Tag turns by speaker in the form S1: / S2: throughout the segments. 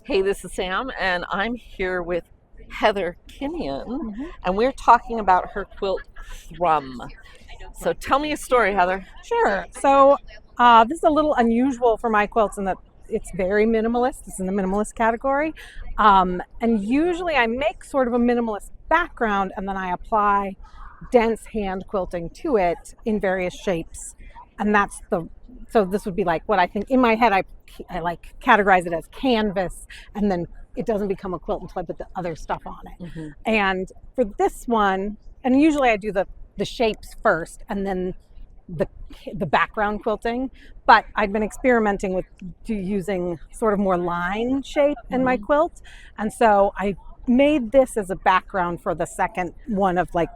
S1: Hey, this is Sam, and I'm here with Heather Kinion, and we're talking about her quilt Thrum. So tell me a story, Heather.
S2: Sure. So this is a little unusual for my quilts in that it's very minimalist. It's in the minimalist category. And usually I make sort of a minimalist background and then I apply dense hand quilting to it in various shapes. And so this would be like what I think in my head, I like categorize it as canvas, and then it doesn't become a quilt until I put the other stuff on it. And for this one, and usually I do the shapes first and then the background quilting, but I've been experimenting with using sort of more line shape in my quilt, and so I made this as a background for the second one of like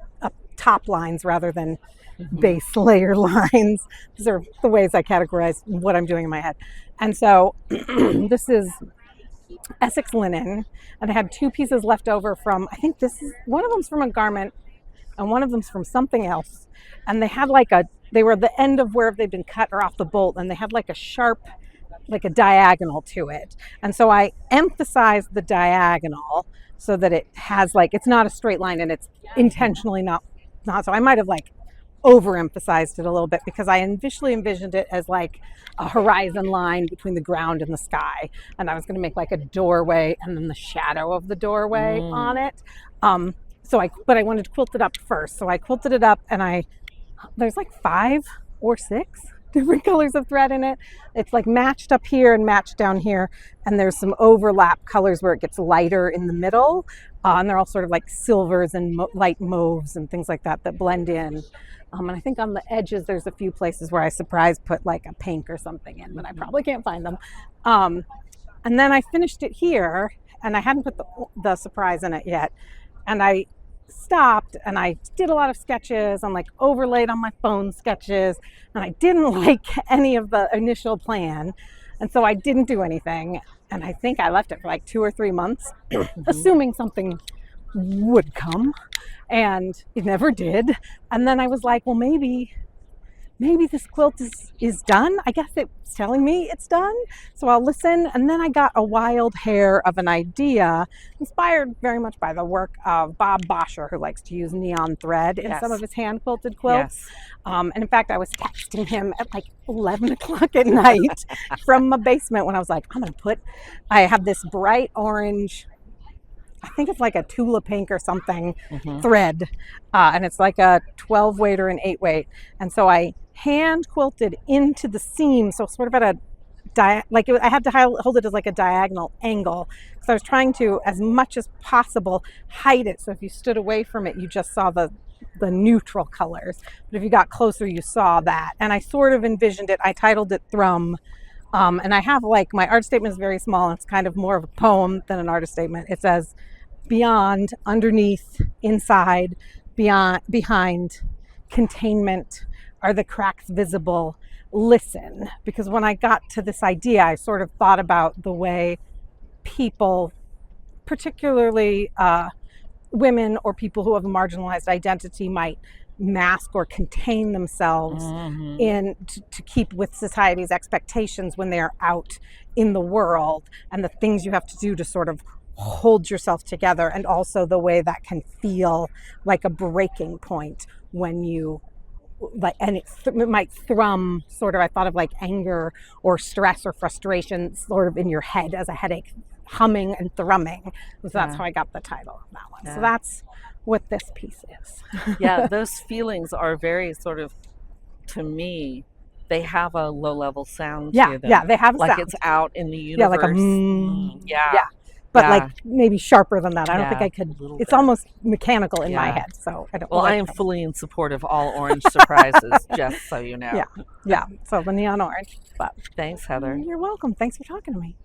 S2: top lines rather than base layer lines. These are the ways I categorize what I'm doing in my head. And so this is Essex linen, and I had two pieces left over from, I think this is one of them's from a garment and one of them's from something else, and they were the end of where they'd been cut or off the bolt, and they had like a sharp, like a diagonal to it, and so I emphasized the diagonal so that it has like, it's not a straight line, and it's intentionally not so I might have like overemphasized it a little bit because I initially envisioned it as like a horizon line between the ground and the sky, and I was going to make like a doorway and then the shadow of the doorway on it. But I wanted to quilt it up first, so I quilted it up, and there's like 5 or 6 different colors of thread in it. It's like matched up here and matched down here, and there's some overlap colors where it gets lighter in the middle, and they're all sort of like silvers and light mauves and things like that blend in. And I think on the edges there's a few places where I surprise put like a pink or something in, but I probably can't find them. And then I finished it here, and I hadn't put the surprise in it yet, and I stopped and I did a lot of sketches and like overlaid on my phone sketches, and I didn't like any of the initial plan, and so I didn't do anything, and I think I left it for like 2 or 3 months assuming something would come, and it never did. And then I was like, well, maybe this quilt is done. I guess it's telling me it's done, so I'll listen. And then I got a wild hair of an idea, inspired very much by the work of Bob Bosher, who likes to use neon thread in some of his hand quilted quilts. And in fact, I was texting him at like 11 o'clock at night from my basement when I was like, I have this bright orange, I think it's like a Tula pink or something thread, and it's like a 12 weight or an 8 weight, and so I hand quilted into the seam, so sort of at a I had to hold it as like a diagonal angle, because I was trying to, as much as possible, hide it, so if you stood away from it you just saw the neutral colors, but if you got closer you saw that. And I sort of envisioned it, I titled it Thrum. And I have like, my art statement is very small, and it's kind of more of a poem than an artist statement. It says, beyond, underneath, inside, beyond, behind, containment, are the cracks visible? Listen. Because when I got to this idea, I sort of thought about the way people, particularly women or people who have a marginalized identity, might mask or contain themselves to keep with society's expectations when they're out in the world, and the things you have to do to sort of hold yourself together, and also the way that can feel like a breaking point when you like, and it might thrum sort of, I thought of like anger or stress or frustration sort of in your head as a headache, humming and thrumming. So that's how I got the title of that one. So that's what this piece is.
S1: Yeah, those feelings are very sort of, to me, they have a low level sound to them.
S2: Yeah, they have a
S1: like
S2: sound.
S1: It's out in the universe.
S2: Yeah, like but like maybe sharper than that. I don't think I could. It's almost mechanical in my head, so I don't.
S1: Well, I am fully in support of all orange surprises, just so you know.
S2: Yeah. So the neon orange. But
S1: thanks, Heather.
S2: You're welcome. Thanks for talking to me.